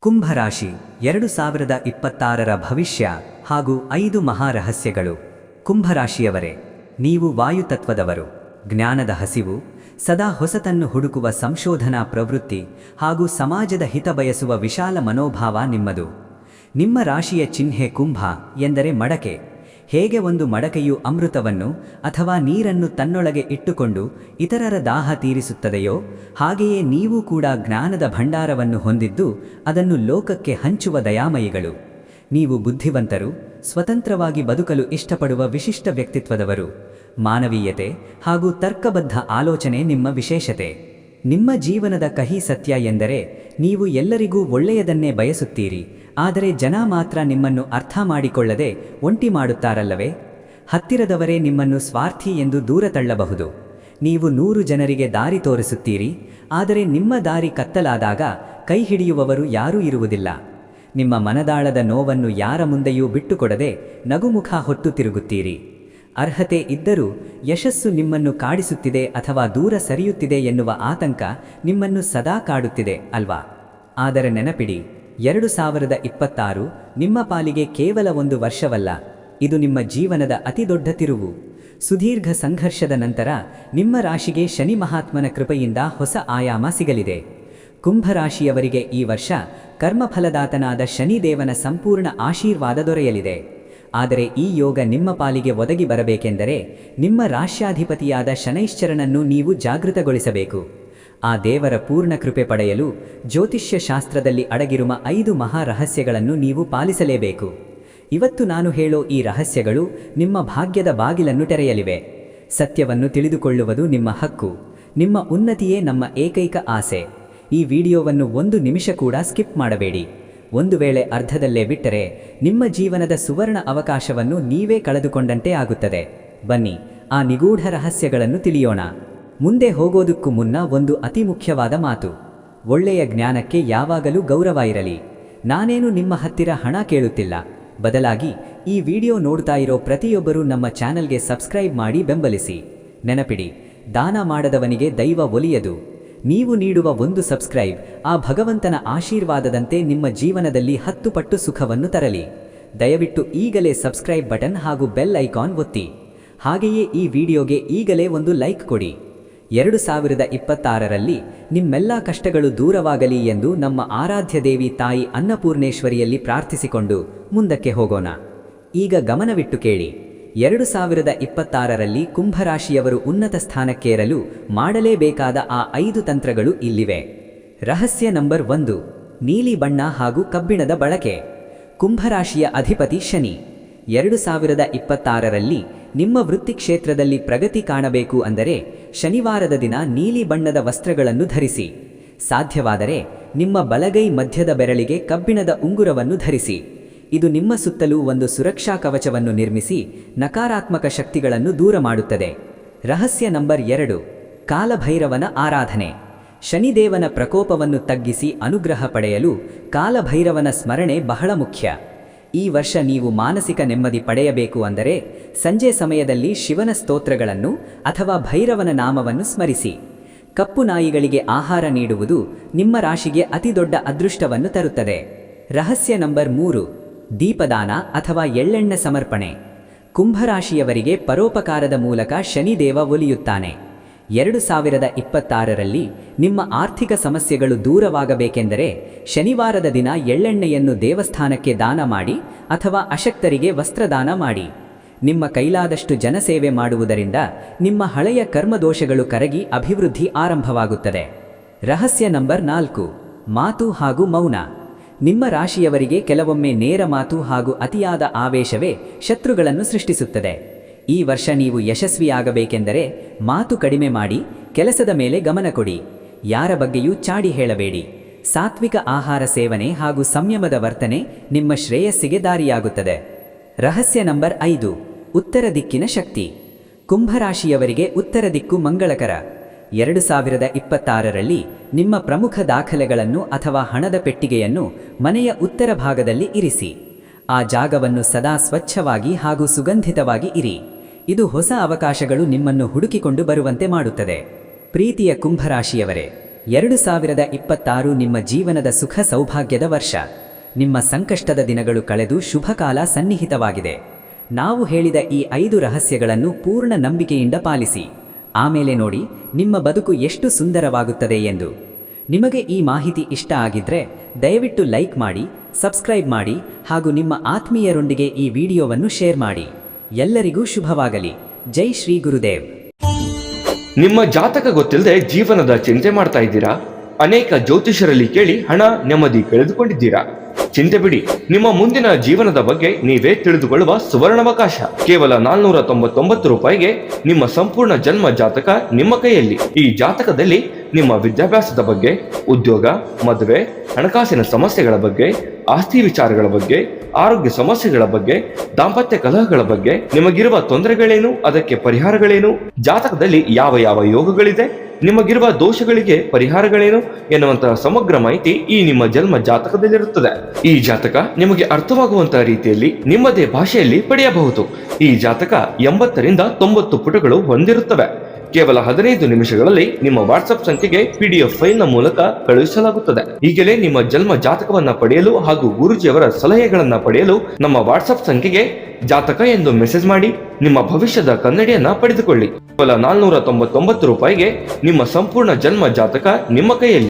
ಕುಂಭರಾಶಿ 2026ರ ಭವಿಷ್ಯ ಹಾಗೂ 5 ಮಹಾರಹಸ್ಯಗಳು. ಕುಂಭರಾಶಿಯವರೇ, ನೀವು ವಾಯುತತ್ವದವರು. ಜ್ಞಾನದ ಹಸಿವು, ಸದಾ ಹೊಸತನ್ನು ಹುಡುಕುವ ಸಂಶೋಧನಾ ಪ್ರವೃತ್ತಿ ಹಾಗೂ ಸಮಾಜದ ಹಿತ ಬಯಸುವ ವಿಶಾಲ ಮನೋಭಾವ ನಿಮ್ಮದು. ನಿಮ್ಮ ರಾಶಿಯ ಚಿಹ್ನೆ ಕುಂಭ ಎಂದರೆ ಮಡಕೆ. ಹೇಗೆ ಒಂದು ಮಡಕೆಯು ಅಮೃತವನ್ನು ಅಥವಾ ನೀರನ್ನು ತನ್ನೊಳಗೆ ಇಟ್ಟುಕೊಂಡು ಇತರರ ದಾಹ ತೀರಿಸುತ್ತದೆಯೋ, ಹಾಗೆಯೇ ನೀವು ಕೂಡ ಜ್ಞಾನದ ಭಂಡಾರವನ್ನು ಹೊಂದಿದ್ದು ಅದನ್ನು ಲೋಕಕ್ಕೆ ಹಂಚುವ ದಯಾಮಯಿಗಳು. ನೀವು ಬುದ್ಧಿವಂತರು, ಸ್ವತಂತ್ರವಾಗಿ ಬದುಕಲು ಇಷ್ಟಪಡುವ ವಿಶಿಷ್ಟ ವ್ಯಕ್ತಿತ್ವದವರು. ಮಾನವೀಯತೆ ಹಾಗೂ ತರ್ಕಬದ್ಧ ಆಲೋಚನೆ ನಿಮ್ಮ ವಿಶೇಷತೆ. ನಿಮ್ಮ ಜೀವನದ ಕಹಿ ಸತ್ಯ ಎಂದರೆ ನೀವು ಎಲ್ಲರಿಗೂ ಒಳ್ಳೆಯದನ್ನೇ ಬಯಸುತ್ತೀರಿ, ಆದರೆ ಜನ ಮಾತ್ರ ನಿಮ್ಮನ್ನು ಅರ್ಥ ಮಾಡಿಕೊಳ್ಳದೆ ಒಂಟಿ ಮಾಡುತ್ತಾರಲ್ಲವೇ? ಹತ್ತಿರದವರೇ ನಿಮ್ಮನ್ನು ಸ್ವಾರ್ಥಿ ಎಂದು ದೂರ ತಳ್ಳಬಹುದು. ನೀವು 100 ಜನರಿಗೆ ದಾರಿ ತೋರಿಸುತ್ತೀರಿ, ಆದರೆ ನಿಮ್ಮ ದಾರಿ ಕತ್ತಲಾದಾಗ ಕೈ ಹಿಡಿಯುವವರು ಯಾರೂ ಇರುವುದಿಲ್ಲ. ನಿಮ್ಮ ಮನದಾಳದ ನೋವನ್ನು ಯಾರ ಮುಂದೆಯೂ ಬಿಟ್ಟುಕೊಡದೆ ನಗುಮುಖ ಹೊತ್ತು ತಿರುಗುತ್ತೀರಿ. ಅರ್ಹತೆ ಇದ್ದರೂ ಯಶಸ್ಸು ನಿಮ್ಮನ್ನು ಕಾಡಿಸುತ್ತಿದೆ ಅಥವಾ ದೂರ ಸರಿಯುತ್ತಿದೆ ಎನ್ನುವ ಆತಂಕ ನಿಮ್ಮನ್ನು ಸದಾ ಕಾಡುತ್ತಿದೆ ಅಲ್ವಾ? ಆದರೆ ನೆನಪಿಡಿ, 2026 ನಿಮ್ಮ ಪಾಲಿಗೆ ಕೇವಲ ಒಂದು ವರ್ಷವಲ್ಲ, ಇದು ನಿಮ್ಮ ಜೀವನದ ಅತಿದೊಡ್ಡ ತಿರುವು. ಸುದೀರ್ಘ ಸಂಘರ್ಷದ ನಂತರ ನಿಮ್ಮ ರಾಶಿಗೆ ಶನಿ ಮಹಾತ್ಮನ ಕೃಪೆಯಿಂದ ಹೊಸ ಆಯಾಮ ಸಿಗಲಿದೆ. ಕುಂಭರಾಶಿಯವರಿಗೆ ಈ ವರ್ಷ ಕರ್ಮಫಲದಾತನಾದ ಶನಿದೇವನ ಸಂಪೂರ್ಣ ಆಶೀರ್ವಾದ ದೊರೆಯಲಿದೆ. ಆದರೆ ಈ ಯೋಗ ನಿಮ್ಮ ಪಾಲಿಗೆ ಒದಗಿ ಬರಬೇಕೆಂದರೆ ನಿಮ್ಮ ರಾಶ್ಯಾಧಿಪತಿಯಾದ ಶನೈಶ್ಚರನನ್ನು ನೀವು ಜಾಗೃತಗೊಳಿಸಬೇಕು. ಆ ದೇವರ ಪೂರ್ಣ ಕೃಪೆ ಪಡೆಯಲು ಜ್ಯೋತಿಷ್ಯ ಶಾಸ್ತ್ರದಲ್ಲಿ ಅಡಗಿರುವ 5 ಮಹಾರಹಸ್ಯಗಳನ್ನು ನೀವು ಪಾಲಿಸಲೇಬೇಕು. ಇವತ್ತು ನಾನು ಹೇಳೋ ಈ ರಹಸ್ಯಗಳು ನಿಮ್ಮ ಭಾಗ್ಯದ ಬಾಗಿಲನ್ನು ತೆರೆಯಲಿವೆ. ಸತ್ಯವನ್ನು ತಿಳಿದುಕೊಳ್ಳುವುದು ನಿಮ್ಮ ಹಕ್ಕು. ನಿಮ್ಮ ಉನ್ನತಿಯೇ ನಮ್ಮ ಏಕೈಕ ಆಸೆ. ಈ ವಿಡಿಯೋವನ್ನು 1 ನಿಮಿಷ ಕೂಡ ಸ್ಕಿಪ್ ಮಾಡಬೇಡಿ. ಒಂದು ವೇಳೆ ಅರ್ಧದಲ್ಲೇ ಬಿಟ್ಟರೆ ನಿಮ್ಮ ಜೀವನದ ಸುವರ್ಣ ಅವಕಾಶವನ್ನು ನೀವೇ ಕಳೆದುಕೊಂಡಂತೆ ಆಗುತ್ತದೆ. ಬನ್ನಿ, ಆ ನಿಗೂಢ ರಹಸ್ಯಗಳನ್ನು ತಿಳಿಯೋಣ. ಮುಂದೆ ಹೋಗೋದಕ್ಕೂ ಮುನ್ನ ಒಂದು ಅತಿ ಮುಖ್ಯವಾದ ಮಾತು. ಒಳ್ಳೆಯ ಜ್ಞಾನಕ್ಕೆ ಯಾವಾಗಲೂ ಗೌರವ ಇರಲಿ. ನಾನೇನು ನಿಮ್ಮ ಹತ್ತಿರ ಹಣ ಕೇಳುತ್ತಿಲ್ಲ, ಬದಲಾಗಿ ಈ ವಿಡಿಯೋ ನೋಡ್ತಾ ಇರೋ ಪ್ರತಿಯೊಬ್ಬರೂ ನಮ್ಮ ಚಾನಲ್ಗೆ ಸಬ್ಸ್ಕ್ರೈಬ್ ಮಾಡಿ ಬೆಂಬಲಿಸಿ. ನೆನಪಿಡಿ, ದಾನ ಮಾಡದವನಿಗೆ ದೈವ ಒಲಿಯದು. ನೀವು ನೀಡುವ ಒಂದು ಸಬ್ಸ್ಕ್ರೈಬ್ ಆ ಭಗವಂತನ ಆಶೀರ್ವಾದದಂತೆ ನಿಮ್ಮ ಜೀವನದಲ್ಲಿ 10 ಪಟ್ಟು ಸುಖವನ್ನು ತರಲಿ. ದಯವಿಟ್ಟು ಈಗಲೇ ಸಬ್ಸ್ಕ್ರೈಬ್ ಬಟನ್ ಹಾಗೂ ಬೆಲ್ ಐಕಾನ್ ಒತ್ತಿ. ಹಾಗೆಯೇ ಈ ವಿಡಿಯೋಗೆ ಈಗಲೇ ಒಂದು ಲೈಕ್ ಕೊಡಿ. 2026ರಲ್ಲಿ ನಿಮ್ಮೆಲ್ಲ ಕಷ್ಟಗಳು ದೂರವಾಗಲಿ ಎಂದು ನಮ್ಮ ಆರಾಧ್ಯ ದೇವಿ ತಾಯಿ ಅನ್ನಪೂರ್ಣೇಶ್ವರಿಯಲ್ಲಿ ಪ್ರಾರ್ಥಿಸಿಕೊಂಡು ಮುಂದಕ್ಕೆ ಹೋಗೋಣ. ಈಗ ಗಮನವಿಟ್ಟು ಕೇಳಿ. 2026ರಲ್ಲಿ ಕುಂಭರಾಶಿಯವರು ಉನ್ನತ ಸ್ಥಾನಕ್ಕೇರಲು ಮಾಡಲೇಬೇಕಾದ ಆ 5 ತಂತ್ರಗಳು ಇಲ್ಲಿವೆ. ರಹಸ್ಯ ನಂಬರ್ 1, ನೀಲಿ ಬಣ್ಣ ಹಾಗೂ ಕಬ್ಬಿಣದ ಬಳಕೆ. ಕುಂಭರಾಶಿಯ ಅಧಿಪತಿ ಶನಿ. 2026ರಲ್ಲಿ ನಿಮ್ಮ ವೃತ್ತಿ ಕ್ಷೇತ್ರದಲ್ಲಿ ಪ್ರಗತಿ ಕಾಣಬೇಕು ಅಂದರೆ ಶನಿವಾರದ ದಿನ ನೀಲಿ ಬಣ್ಣದ ವಸ್ತ್ರಗಳನ್ನು ಧರಿಸಿ. ಸಾಧ್ಯವಾದರೆ ನಿಮ್ಮ ಬಲಗೈ ಮಧ್ಯದ ಬೆರಳಿಗೆ ಕಬ್ಬಿಣದ ಉಂಗುರವನ್ನು ಧರಿಸಿ. ಇದು ನಿಮ್ಮ ಸುತ್ತಲೂ ಒಂದು ಸುರಕ್ಷಾ ಕವಚವನ್ನು ನಿರ್ಮಿಸಿ ನಕಾರಾತ್ಮಕ ಶಕ್ತಿಗಳನ್ನು ದೂರ ಮಾಡುತ್ತದೆ. ರಹಸ್ಯ ನಂಬರ್ 2, ಕಾಲಭೈರವನ ಆರಾಧನೆ. ಶನಿದೇವನ ಪ್ರಕೋಪವನ್ನು ತಗ್ಗಿಸಿ ಅನುಗ್ರಹ ಪಡೆಯಲು ಕಾಲಭೈರವನ ಸ್ಮರಣೆ ಬಹಳ ಮುಖ್ಯ. ಈ ವರ್ಷ ನೀವು ಮಾನಸಿಕ ನೆಮ್ಮದಿ ಪಡೆಯಬೇಕು ಅಂದರೆ ಸಂಜೆ ಸಮಯದಲ್ಲಿ ಶಿವನ ಸ್ತೋತ್ರಗಳನ್ನು ಅಥವಾ ಭೈರವನ ನಾಮವನ್ನು ಸ್ಮರಿಸಿ. ಕಪ್ಪು ನಾಯಿಗಳಿಗೆ ಆಹಾರ ನೀಡುವುದು ನಿಮ್ಮ ರಾಶಿಗೆ ಅತಿದೊಡ್ಡ ಅದೃಷ್ಟವನ್ನು ತರುತ್ತದೆ. ರಹಸ್ಯ ನಂಬರ್ 3, ದೀಪದಾನ ಅಥವಾ ಎಳ್ಳೆಣ್ಣೆ ಸಮರ್ಪಣೆ. ಕುಂಭರಾಶಿಯವರಿಗೆ ಪರೋಪಕಾರದ ಮೂಲಕ ಶನಿದೇವ ಒಲಿಯುತ್ತಾನೆ. 2026ರಲ್ಲಿ ನಿಮ್ಮ ಆರ್ಥಿಕ ಸಮಸ್ಯೆಗಳು ದೂರವಾಗಬೇಕೆಂದರೆ ಶನಿವಾರದ ದಿನ ಎಳ್ಳೆಣ್ಣೆಯನ್ನು ದೇವಸ್ಥಾನಕ್ಕೆ ದಾನ ಮಾಡಿ ಅಥವಾ ಅಶಕ್ತರಿಗೆ ವಸ್ತ್ರದಾನ ಮಾಡಿ. ನಿಮ್ಮ ಕೈಲಾದಷ್ಟು ಜನಸೇವೆ ಮಾಡುವುದರಿಂದ ನಿಮ್ಮ ಹಳೆಯ ಕರ್ಮದೋಷಗಳು ಕರಗಿ ಅಭಿವೃದ್ಧಿ ಆರಂಭವಾಗುತ್ತದೆ. ರಹಸ್ಯ ನಂಬರ್ 4, ಮಾತು ಹಾಗೂ ಮೌನ. ನಿಮ್ಮ ರಾಶಿಯವರಿಗೆ ಕೆಲವೊಮ್ಮೆ ನೇರ ಮಾತು ಹಾಗೂ ಅತಿಯಾದ ಆವೇಶವೇ ಶತ್ರುಗಳನ್ನು ಸೃಷ್ಟಿಸುತ್ತದೆ. ಈ ವರ್ಷ ನೀವು ಯಶಸ್ವಿಯಾಗಬೇಕೆಂದರೆ ಮಾತು ಕಡಿಮೆ ಮಾಡಿ ಕೆಲಸದ ಮೇಲೆ ಗಮನ ಕೊಡಿ. ಯಾರ ಬಗ್ಗೆಯೂ ಚಾಡಿ ಹೇಳಬೇಡಿ. ಸಾತ್ವಿಕ ಆಹಾರ ಸೇವನೆ ಹಾಗೂ ಸಂಯಮದ ವರ್ತನೆ ನಿಮ್ಮ ಶ್ರೇಯಸ್ಸಿಗೆ ದಾರಿಯಾಗುತ್ತದೆ. ರಹಸ್ಯ ನಂಬರ್ 5, ಉತ್ತರ ದಿಕ್ಕಿನ ಶಕ್ತಿ. ಕುಂಭರಾಶಿಯವರಿಗೆ ಉತ್ತರ ದಿಕ್ಕು ಮಂಗಳಕರ. 2026ರಲ್ಲಿ ನಿಮ್ಮ ಪ್ರಮುಖ ದಾಖಲೆಗಳನ್ನು ಅಥವಾ ಹಣದ ಪೆಟ್ಟಿಗೆಯನ್ನು ಮನೆಯ ಉತ್ತರ ಭಾಗದಲ್ಲಿ ಇರಿಸಿ. ಆ ಜಾಗವನ್ನು ಸದಾ ಸ್ವಚ್ಛವಾಗಿ ಹಾಗೂ ಸುಗಂಧಿತವಾಗಿ ಇರಿ. ಇದು ಹೊಸ ಅವಕಾಶಗಳು ನಿಮ್ಮನ್ನು ಹುಡುಕಿಕೊಂಡು ಬರುವಂತೆ ಮಾಡುತ್ತದೆ. ಪ್ರೀತಿಯ ಕುಂಭರಾಶಿಯವರೇ, 2026 ನಿಮ್ಮ ಜೀವನದ ಸುಖ ಸೌಭಾಗ್ಯದ ವರ್ಷ. ನಿಮ್ಮ ಸಂಕಷ್ಟದ ದಿನಗಳು ಕಳೆದು ಶುಭಕಾಲ ಸನ್ನಿಹಿತವಾಗಿದೆ. ನಾವು ಹೇಳಿದ ಈ 5 ರಹಸ್ಯಗಳನ್ನು ಪೂರ್ಣ ನಂಬಿಕೆಯಿಂದ ಪಾಲಿಸಿ. ಆಮೇಲೆ ನೋಡಿ ನಿಮ್ಮ ಬದುಕು ಎಷ್ಟು ಸುಂದರವಾಗುತ್ತದೆ ಎಂದು. ನಿಮಗೆ ಈ ಮಾಹಿತಿ ಇಷ್ಟ ಆಗಿದ್ರೆ ದಯವಿಟ್ಟು ಲೈಕ್ ಮಾಡಿ, ಸಬ್ಸ್ಕ್ರೈಬ್ ಮಾಡಿ ಹಾಗೂ ನಿಮ್ಮ ಆತ್ಮೀಯರೊಂದಿಗೆ ಈ ವಿಡಿಯೋವನ್ನು ಶೇರ್ ಮಾಡಿ. ಎಲ್ಲರಿಗೂ ಶುಭವಾಗಲಿ. ಜೈ ಶ್ರೀ ಗುರುದೇವ್. ನಿಮ್ಮ ಜಾತಕ ಗೊತ್ತಿಲ್ಲದೆ ಜೀವನದ ಚಿಂತೆ ಮಾಡ್ತಾ ಇದ್ದೀರಾ? ಅನೇಕ ಜ್ಯೋತಿಷರಲ್ಲಿ ಕೇಳಿ ಹಣ ನೆಮ್ಮದಿ ಕಳೆದುಕೊಂಡಿದ್ದೀರಾ? ಚಿಂತೆ ಬಿಡಿ, ನಿಮ್ಮ ಮುಂದಿನ ಜೀವನದ ಬಗ್ಗೆ ನೀವೇ ತಿಳಿದುಕೊಳ್ಳುವ ಸುವರ್ಣಾವಕಾಶ. ಕೇವಲ 499 ರೂಪಾಯಿಗೆ ನಿಮ್ಮ ಸಂಪೂರ್ಣ ಜನ್ಮ ಜಾತಕ ನಿಮ್ಮ ಕೈಯಲ್ಲಿ. ಈ ಜಾತಕದಲ್ಲಿ ನಿಮ್ಮ ವಿದ್ಯಾಭ್ಯಾಸದ ಬಗ್ಗೆ, ಉದ್ಯೋಗ, ಮದುವೆ, ಹಣಕಾಸಿನ ಸಮಸ್ಯೆಗಳ ಬಗ್ಗೆ, ಆಸ್ತಿ ವಿಚಾರಗಳ ಬಗ್ಗೆ, ಆರೋಗ್ಯ ಸಮಸ್ಯೆಗಳ ಬಗ್ಗೆ, ದಾಂಪತ್ಯ ಕಲಹಗಳ ಬಗ್ಗೆ, ನಿಮಗಿರುವ ತೊಂದರೆಗಳೇನು, ಅದಕ್ಕೆ ಪರಿಹಾರಗಳೇನು, ಜಾತಕದಲ್ಲಿ ಯಾವ ಯಾವ ಯೋಗಗಳಿದೆ, ನಿಮಗಿರುವ ದೋಷಗಳಿಗೆ ಪರಿಹಾರಗಳೇನು ಎನ್ನುವಂತಹ ಸಮಗ್ರ ಮಾಹಿತಿ ಈ ನಿಮ್ಮ ಜನ್ಮ ಜಾತಕದಲ್ಲಿರುತ್ತದೆ. ಈ ಜಾತಕ ನಿಮಗೆ ಅರ್ಥವಾಗುವಂತಹ ರೀತಿಯಲ್ಲಿ ನಿಮ್ಮದೇ ಭಾಷೆಯಲ್ಲಿ ಪಡೆಯಬಹುದು. ಈ ಜಾತಕ 80 ರಿಂದ 90 ಪುಟಗಳು ಹೊಂದಿರುತ್ತವೆ. ಕೇವಲ 15 ನಿಮಿಷಗಳಲ್ಲಿ ನಿಮ್ಮ ವಾಟ್ಸ್ಆಪ್ ಸಂಖ್ಯೆಗೆ PDF ಫೈಲ್ನ ಮೂಲಕ ಕಳುಹಿಸಲಾಗುತ್ತದೆ. ಈಗಲೇ ನಿಮ್ಮ ಜನ್ಮ ಜಾತಕವನ್ನ ಪಡೆಯಲು ಹಾಗೂ ಗುರುಜಿಯವರ ಸಲಹೆಗಳನ್ನ ಪಡೆಯಲು ನಮ್ಮ ವಾಟ್ಸ್ಆಪ್ ಸಂಖ್ಯೆಗೆ ಜಾತಕ ಎಂದು ಮೆಸೇಜ್ ಮಾಡಿ ನಿಮ್ಮ ಭವಿಷ್ಯದ ಕನ್ನಡಿಯನ್ನ ಪಡೆದುಕೊಳ್ಳಿ. ಕೇವಲ 499 ರೂಪಾಯಿಗೆ ನಿಮ್ಮ ಸಂಪೂರ್ಣ ಜನ್ಮ ಜಾತಕ ನಿಮ್ಮ ಕೈಯಲ್ಲಿ.